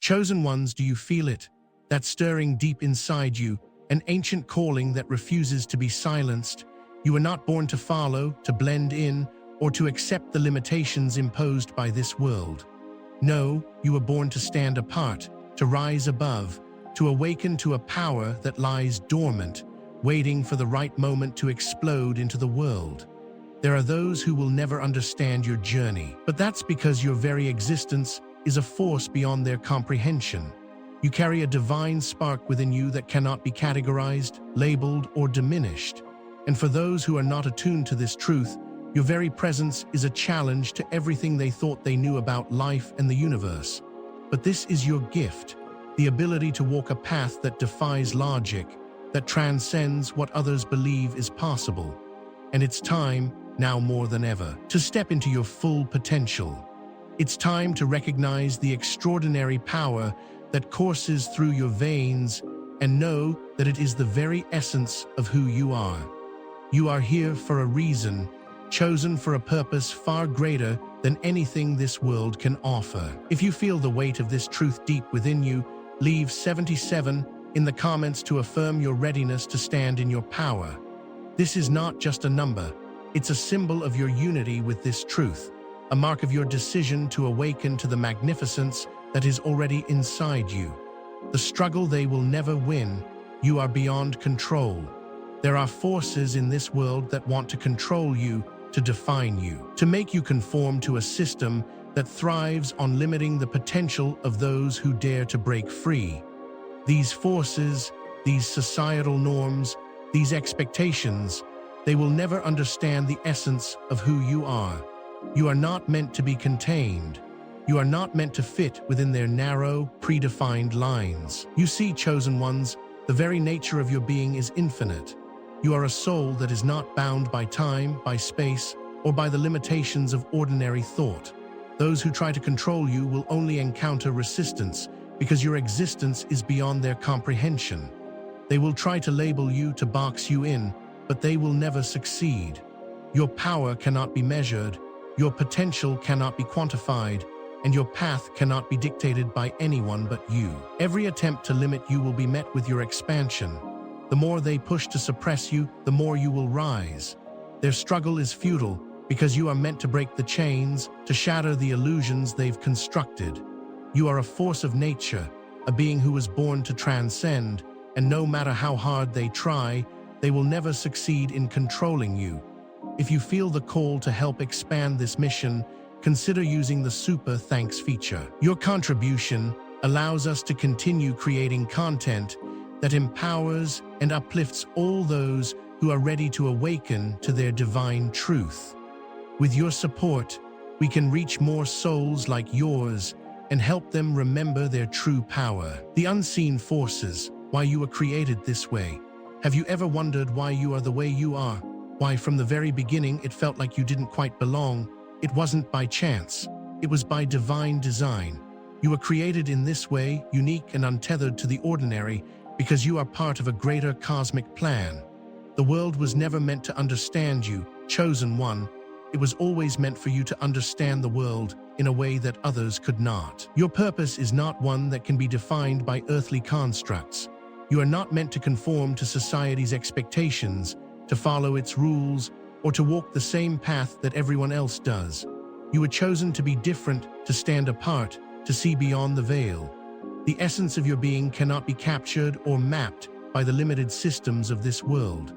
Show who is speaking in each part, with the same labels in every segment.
Speaker 1: Chosen ones, do you feel it? That stirring deep inside you, an ancient calling that refuses to be silenced. You were not born to follow, to blend in, or to accept the limitations imposed by this world. No, you were born to stand apart, to rise above, to awaken to a power that lies dormant, waiting for the right moment to explode into the world. There are those who will never understand your journey, but that's because your very existence is a force beyond their comprehension. You carry a divine spark within you that cannot be categorized, labeled, or diminished. And for those who are not attuned to this truth, your very presence is a challenge to everything they thought they knew about life and the universe. But this is your gift, the ability to walk a path that defies logic, that transcends what others believe is possible. And it's time, now more than ever, to step into your full potential. It's time to recognize the extraordinary power that courses through your veins and know that it is the very essence of who you are. You are here for a reason, chosen for a purpose far greater than anything this world can offer. If you feel the weight of this truth deep within you, leave 77 in the comments to affirm your readiness to stand in your power. This is not just a number, it's a symbol of your unity with this truth, a mark of your decision to awaken to the magnificence that is already inside you. The struggle they will never win, you are beyond control. There are forces in this world that want to control you, to define you, to make you conform to a system that thrives on limiting the potential of those who dare to break free. These forces, these societal norms, these expectations, they will never understand the essence of who you are. You are not meant to be contained. You are not meant to fit within their narrow, predefined lines. You see, chosen ones, the very nature of your being is infinite. You are a soul that is not bound by time, by space, or by the limitations of ordinary thought. Those who try to control you will only encounter resistance because your existence is beyond their comprehension. They will try to label you, to box you in, but they will never succeed. Your power cannot be measured, your potential cannot be quantified, and your path cannot be dictated by anyone but you. Every attempt to limit you will be met with your expansion. The more they push to suppress you, the more you will rise. Their struggle is futile because you are meant to break the chains, to shatter the illusions they've constructed. You are a force of nature, a being who was born to transcend, and no matter how hard they try, they will never succeed in controlling you. If you feel the call to help expand this mission, consider using the Super Thanks feature. Your contribution allows us to continue creating content that empowers and uplifts all those who are ready to awaken to their divine truth. With your support, we can reach more souls like yours and help them remember their true power. The unseen forces, why you were created this way. Have you ever wondered why you are the way you are? Why from the very beginning it felt like you didn't quite belong? It wasn't by chance. It was by divine design. You were created in this way, unique and untethered to the ordinary, because you are part of a greater cosmic plan. The world was never meant to understand you, chosen one. It was always meant for you to understand the world in a way that others could not. Your purpose is not one that can be defined by earthly constructs. You are not meant to conform to society's expectations, to follow its rules, or to walk the same path that everyone else does. You were chosen to be different, to stand apart, to see beyond the veil. The essence of your being cannot be captured or mapped by the limited systems of this world.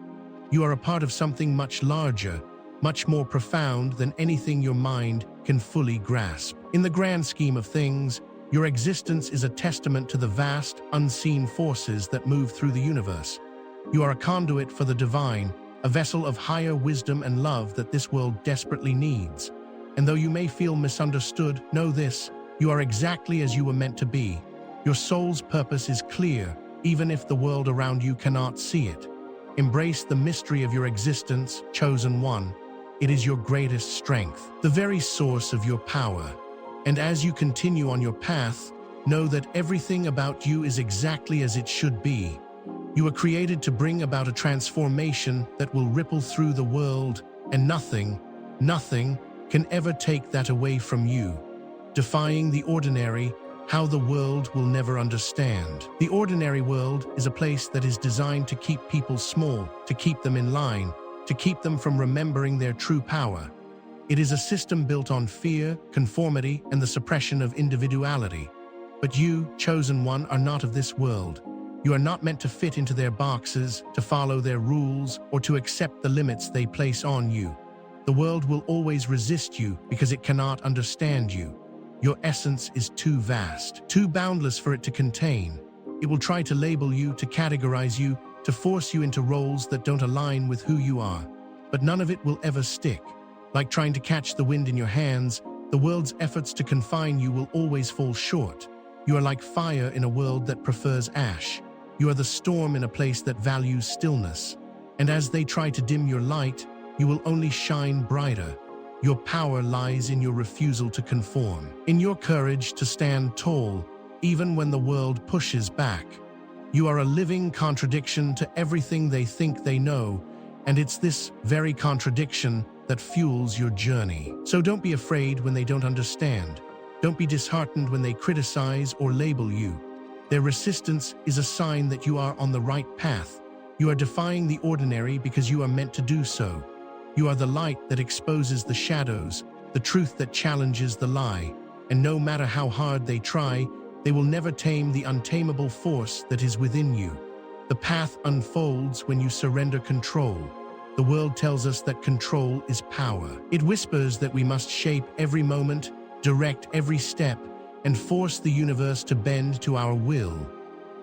Speaker 1: You are a part of something much larger, much more profound than anything your mind can fully grasp. In the grand scheme of things, your existence is a testament to the vast, unseen forces that move through the universe. You are a conduit for the divine, a vessel of higher wisdom and love that this world desperately needs. And though you may feel misunderstood, know this: you are exactly as you were meant to be. Your soul's purpose is clear, even if the world around you cannot see it. Embrace the mystery of your existence, chosen one. It is your greatest strength, the very source of your power. And as you continue on your path, know that everything about you is exactly as it should be. You were created to bring about a transformation that will ripple through the world, and nothing can ever take that away from you. Defying the ordinary, how the world will never understand. The ordinary world is a place that is designed to keep people small, to keep them in line, to keep them from remembering their true power. It is a system built on fear, conformity, and the suppression of individuality. But you, chosen one, are not of this world. You are not meant to fit into their boxes, to follow their rules, or to accept the limits they place on you. The world will always resist you because it cannot understand you. Your essence is too vast, too boundless for it to contain. It will try to label you, to categorize you, to force you into roles that don't align with who you are. But none of it will ever stick. Like trying to catch the wind in your hands, the world's efforts to confine you will always fall short. You are like fire in a world that prefers ash. You are the storm in a place that values stillness. And as they try to dim your light, you will only shine brighter. Your power lies in your refusal to conform, in your courage to stand tall, even when the world pushes back. You are a living contradiction to everything they think they know, and it's this very contradiction that fuels your journey. So don't be afraid when they don't understand. Don't be disheartened when they criticize or label you. Their resistance is a sign that you are on the right path. You are defying the ordinary because you are meant to do so. You are the light that exposes the shadows, the truth that challenges the lie, and no matter how hard they try, they will never tame the untamable force that is within you. The path unfolds when you surrender control. The world tells us that control is power. It whispers that we must shape every moment, direct every step, and force the universe to bend to our will.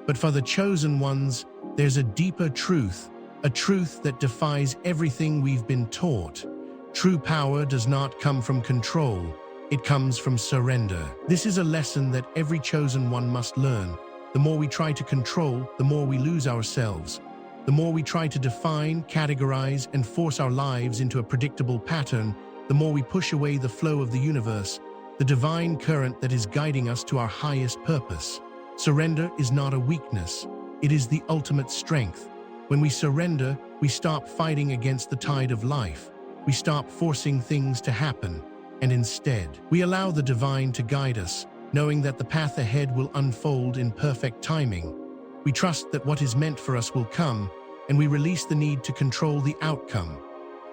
Speaker 1: But for the chosen ones, there's a deeper truth, a truth that defies everything we've been taught. True power does not come from control, it comes from surrender. This is a lesson that every chosen one must learn. The more we try to control, the more we lose ourselves. The more we try to define, categorize, and force our lives into a predictable pattern, the more we push away the flow of the universe, the divine current that is guiding us to our highest purpose. Surrender is not a weakness. It is the ultimate strength. When we surrender, we stop fighting against the tide of life. We stop forcing things to happen, and instead, we allow the divine to guide us, knowing that the path ahead will unfold in perfect timing. We trust that what is meant for us will come, and we release the need to control the outcome.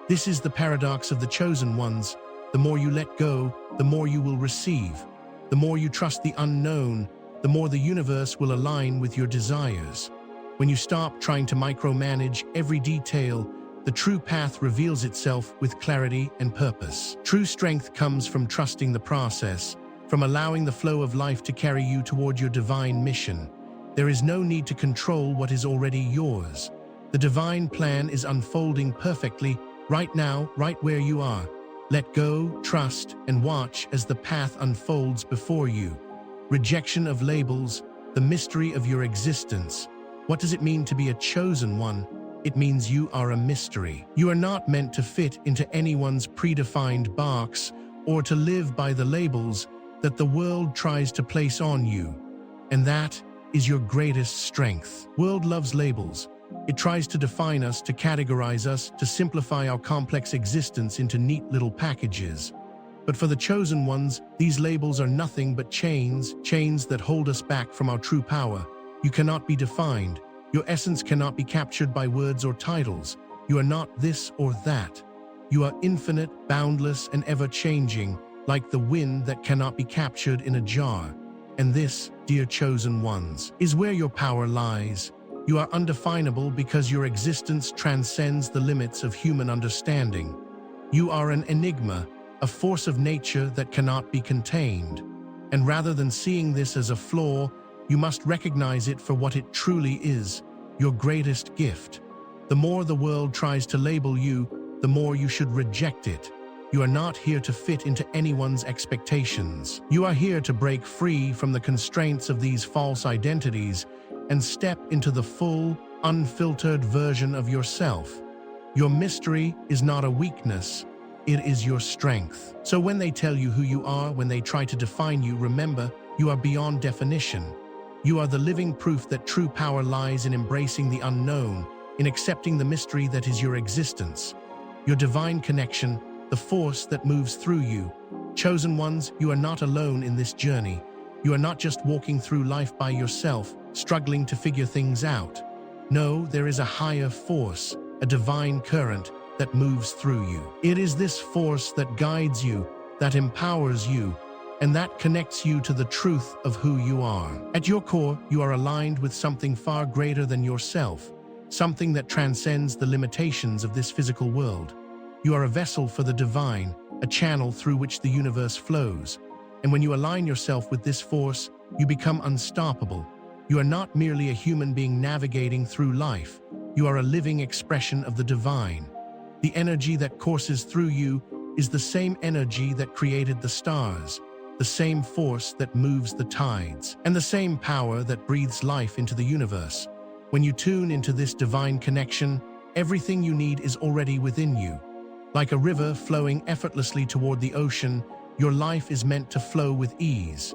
Speaker 1: This is the paradox of the chosen ones. The more you let go, the more you will receive. The more you trust the unknown, the more the universe will align with your desires. When you stop trying to micromanage every detail, the true path reveals itself with clarity and purpose. True strength comes from trusting the process, from allowing the flow of life to carry you toward your divine mission. There is no need to control what is already yours. The divine plan is unfolding perfectly, right now, right where you are. Let go, trust, and watch as the path unfolds before you. Rejection of labels, the mystery of your existence. What does it mean to be a chosen one? It means you are a mystery. You are not meant to fit into anyone's predefined box or to live by the labels that the world tries to place on you. And that is your greatest strength. World loves labels. It tries to define us, to categorize us, to simplify our complex existence into neat little packages. But for the chosen ones, these labels are nothing but chains that hold us back from our true power. You cannot be defined. Your essence cannot be captured by words or titles. You are not this or that. You are infinite, boundless, and ever-changing, like the wind that cannot be captured in a jar. And this, dear chosen ones, is where your power lies. You are undefinable because your existence transcends the limits of human understanding. You are an enigma, a force of nature that cannot be contained. And rather than seeing this as a flaw, you must recognize it for what it truly is, your greatest gift. The more the world tries to label you, the more you should reject it. You are not here to fit into anyone's expectations. You are here to break free from the constraints of these false identities and step into the full, unfiltered version of yourself. Your mystery is not a weakness, it is your strength. So when they tell you who you are, when they try to define you, remember, you are beyond definition. You are the living proof that true power lies in embracing the unknown, in accepting the mystery that is your existence. Your divine connection, the force that moves through you. Chosen ones, you are not alone in this journey. You are not just walking through life by yourself, struggling to figure things out. No, there is a higher force, a divine current that moves through you. It is this force that guides you, that empowers you, and that connects you to the truth of who you are. At your core, you are aligned with something far greater than yourself, something that transcends the limitations of this physical world. You are a vessel for the divine, a channel through which the universe flows. And when you align yourself with this force, you become unstoppable. You are not merely a human being navigating through life. You are a living expression of the divine. The energy that courses through you is the same energy that created the stars, the same force that moves the tides, and the same power that breathes life into the universe. When you tune into this divine connection, everything you need is already within you. Like a river flowing effortlessly toward the ocean, your life is meant to flow with ease.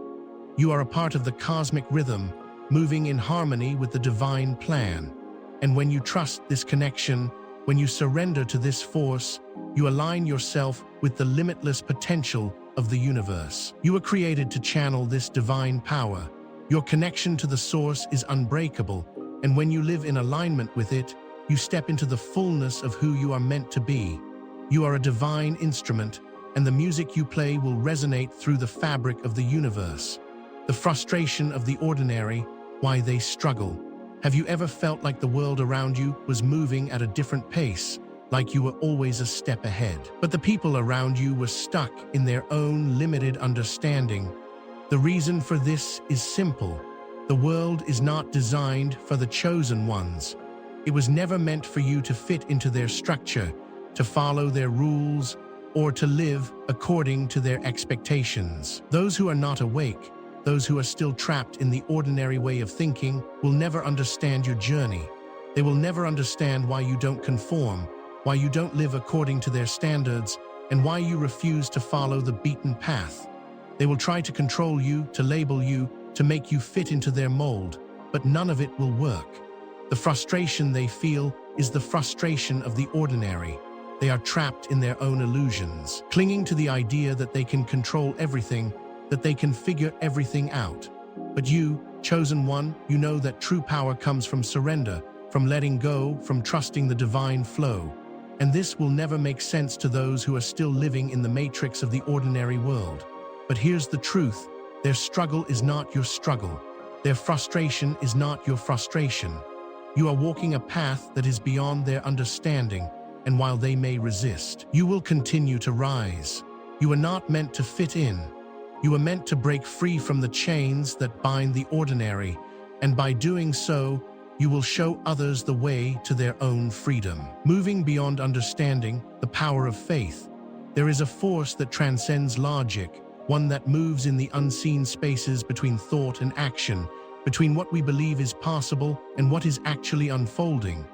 Speaker 1: You are a part of the cosmic rhythm, moving in harmony with the divine plan. And when you trust this connection, when you surrender to this force, you align yourself with the limitless potential of the universe. You were created to channel this divine power. Your connection to the source is unbreakable, and when you live in alignment with it, you step into the fullness of who you are meant to be. You are a divine instrument, and the music you play will resonate through the fabric of the universe. The frustration of the ordinary, why they struggle. Have you ever felt like the world around you was moving at a different pace, like you were always a step ahead? But the people around you were stuck in their own limited understanding. The reason for this is simple. The world is not designed for the chosen ones. It was never meant for you to fit into their structure, to follow their rules, or to live according to their expectations. Those who are not awake, those who are still trapped in the ordinary way of thinking, will never understand your journey. They will never understand why you don't conform, why you don't live according to their standards, and why you refuse to follow the beaten path. They will try to control you, to label you, to make you fit into their mold, but none of it will work. The frustration they feel is the frustration of the ordinary. They are trapped in their own illusions, clinging to the idea that they can control everything, that they can figure everything out. But you, chosen one, you know that true power comes from surrender, from letting go, from trusting the divine flow. And this will never make sense to those who are still living in the matrix of the ordinary world. But here's the truth. Their struggle is not your struggle. Their frustration is not your frustration. You are walking a path that is beyond their understanding, and while they may resist, you will continue to rise. You are not meant to fit in. You are meant to break free from the chains that bind the ordinary, and by doing so, you will show others the way to their own freedom. Moving beyond understanding, the power of faith. There is a force that transcends logic, one that moves in the unseen spaces between thought and action, between what we believe is possible and what is actually unfolding.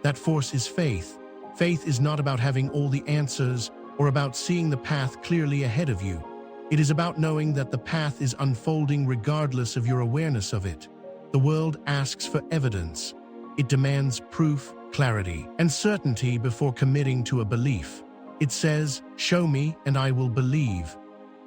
Speaker 1: That force is faith. Faith is not about having all the answers or about seeing the path clearly ahead of you. It is about knowing that the path is unfolding regardless of your awareness of it. The world asks for evidence. It demands proof, clarity, and certainty before committing to a belief. It says, "Show me and I will believe."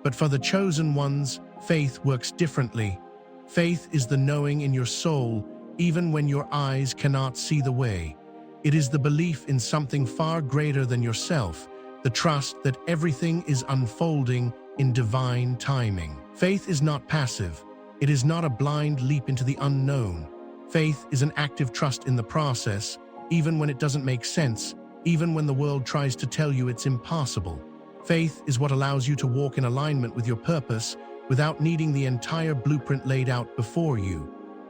Speaker 1: But for the chosen ones, faith works differently. Faith is the knowing in your soul, even when your eyes cannot see the way. It is the belief in something far greater than yourself, the trust that everything is unfolding in divine timing. Faith is not passive. It is not a blind leap into the unknown. Faith is an active trust in the process, even when it doesn't make sense, even when the world tries to tell you it's impossible. Faith is what allows you to walk in alignment with your purpose without needing the entire blueprint laid out before you.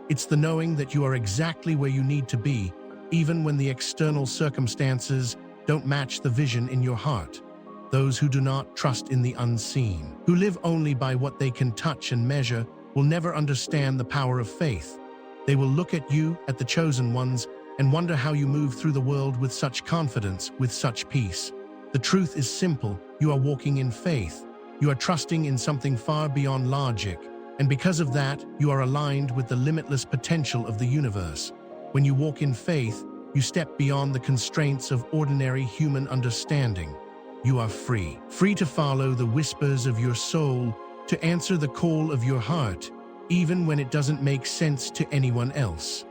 Speaker 1: It's the knowing that you are exactly where you need to be, even when the external circumstances don't match the vision in your heart. Those who do not trust in the unseen, who live only by what they can touch and measure, will never understand the power of faith. They will look at you, at the chosen ones, and wonder how you move through the world with such confidence, with such peace. The truth is simple. You are walking in faith. You are trusting in something far beyond logic, and because of that, you are aligned with the limitless potential of the universe. When you walk in faith, you step beyond the constraints of ordinary human understanding. You are free. Free to follow the whispers of your soul, to answer the call of your heart, even when it doesn't make sense to anyone else.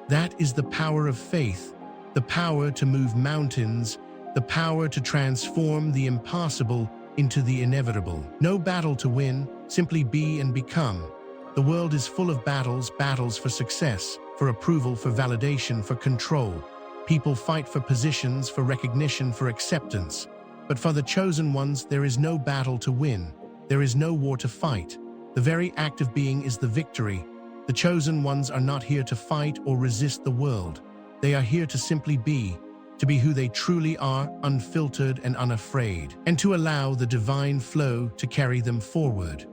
Speaker 1: That is the power of faith, the power to move mountains, the power to transform the impossible into the inevitable. No battle to win, simply be and become. The world is full of battles, battles for success, for approval, for validation, for control. People fight for positions, for recognition, for acceptance. But for the chosen ones, there is no battle to win. There is no war to fight. The very act of being is the victory. The chosen ones are not here to fight or resist the world. They are here to simply be, to be who they truly are, unfiltered and unafraid, and to allow the divine flow to carry them forward.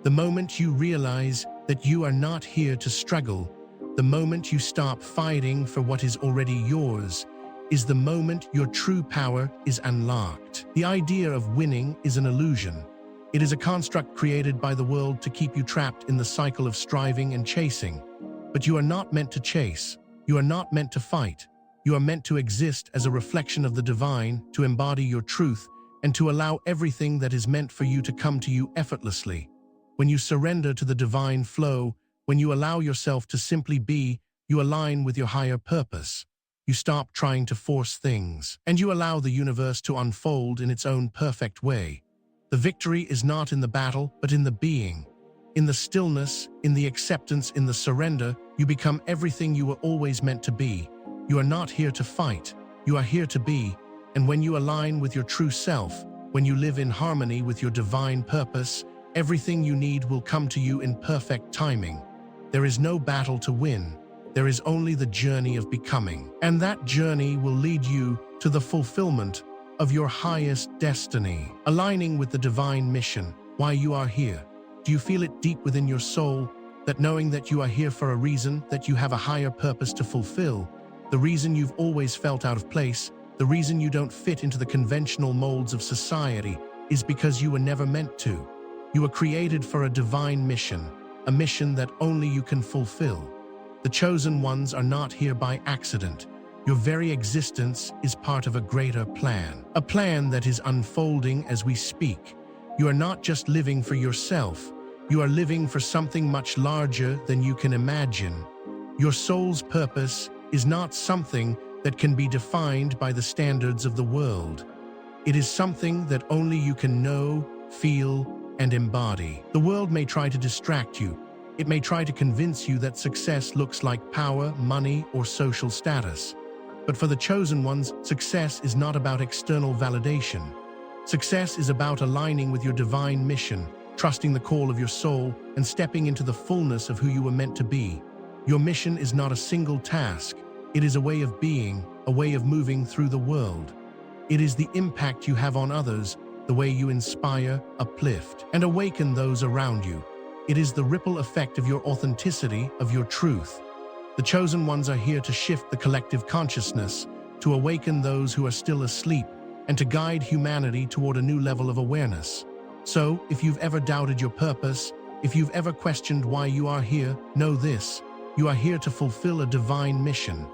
Speaker 1: The moment you realize that you are not here to struggle, the moment you stop fighting for what is already yours, is the moment your true power is unlocked. The idea of winning is an illusion. It is a construct created by the world to keep you trapped in the cycle of striving and chasing. But you are not meant to chase. You are not meant to fight. You are meant to exist as a reflection of the divine, to embody your truth, and to allow everything that is meant for you to come to you effortlessly. When you surrender to the divine flow, when you allow yourself to simply be, you align with your higher purpose. You stop trying to force things, and you allow the universe to unfold in its own perfect way. The victory is not in the battle, but in the being. In the stillness, in the acceptance, in the surrender, you become everything you were always meant to be. You are not here to fight. You are here to be. And when you align with your true self, when you live in harmony with your divine purpose, everything you need will come to you in perfect timing. There is no battle to win. There is only the journey of becoming. And that journey will lead you to the fulfillment of your highest destiny, aligning with the divine mission, why you are here. Do you feel it deep within your soul, that knowing that you are here for a reason, that you have a higher purpose to fulfill, the reason you've always felt out of place, the reason you don't fit into the conventional molds of society, is because you were never meant to. You were created for a divine mission, a mission that only you can fulfill. The chosen ones are not here by accident. Your very existence is part of a greater plan, a plan that is unfolding as we speak. You are not just living for yourself. You are living for something much larger than you can imagine. Your soul's purpose is not something that can be defined by the standards of the world. It is something that only you can know, feel, and embody. The world may try to distract you. It may try to convince you that success looks like power, money, or social status. But for the chosen ones, success is not about external validation. Success is about aligning with your divine mission, trusting the call of your soul, and stepping into the fullness of who you were meant to be. Your mission is not a single task. It is a way of being, a way of moving through the world. It is the impact you have on others, the way you inspire, uplift, and awaken those around you. It is the ripple effect of your authenticity, of your truth. The chosen ones are here to shift the collective consciousness, to awaken those who are still asleep, and to guide humanity toward a new level of awareness. So, if you've ever doubted your purpose, if you've ever questioned why you are here, know this: you are here to fulfill a divine mission.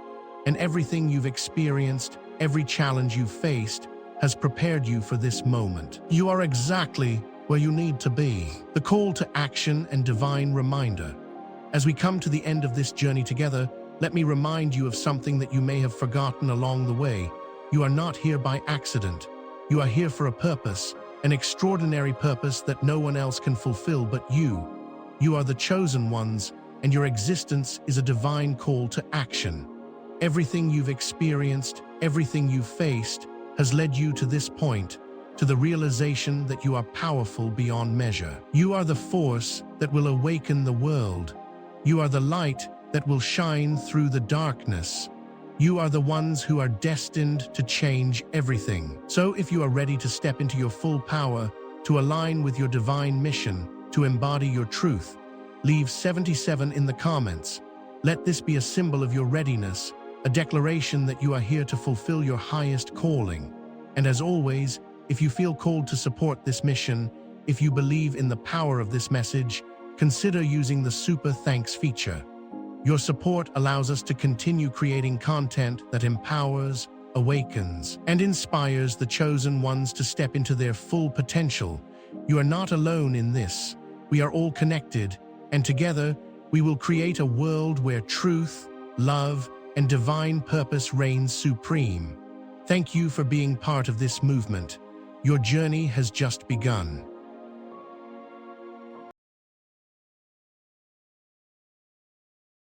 Speaker 1: And everything you've experienced, every challenge you've faced, has prepared you for this moment. You are exactly where you need to be. The call to action and divine reminder. As we come to the end of this journey together, let me remind you of something that you may have forgotten along the way. You are not here by accident. You are here for a purpose, an extraordinary purpose that no one else can fulfill but you. You are the chosen ones, and your existence is a divine call to action. Everything you've experienced, everything you've faced, has led you to this point, to the realization that you are powerful beyond measure. You are the force that will awaken the world. You are the light that will shine through the darkness. You are the ones who are destined to change everything. So if you are ready to step into your full power, to align with your divine mission, to embody your truth, leave 77 in the comments. Let this be a symbol of your readiness, a declaration that you are here to fulfill your highest calling. And as always, if you feel called to support this mission, if you believe in the power of this message, consider using the Super Thanks feature. Your support allows us to continue creating content that empowers, awakens, and inspires the chosen ones to step into their full potential. You are not alone in this. We are all connected, and together we will create a world where truth, love, and divine purpose reigns supreme. Thank you for being part of this movement. Your journey has just begun.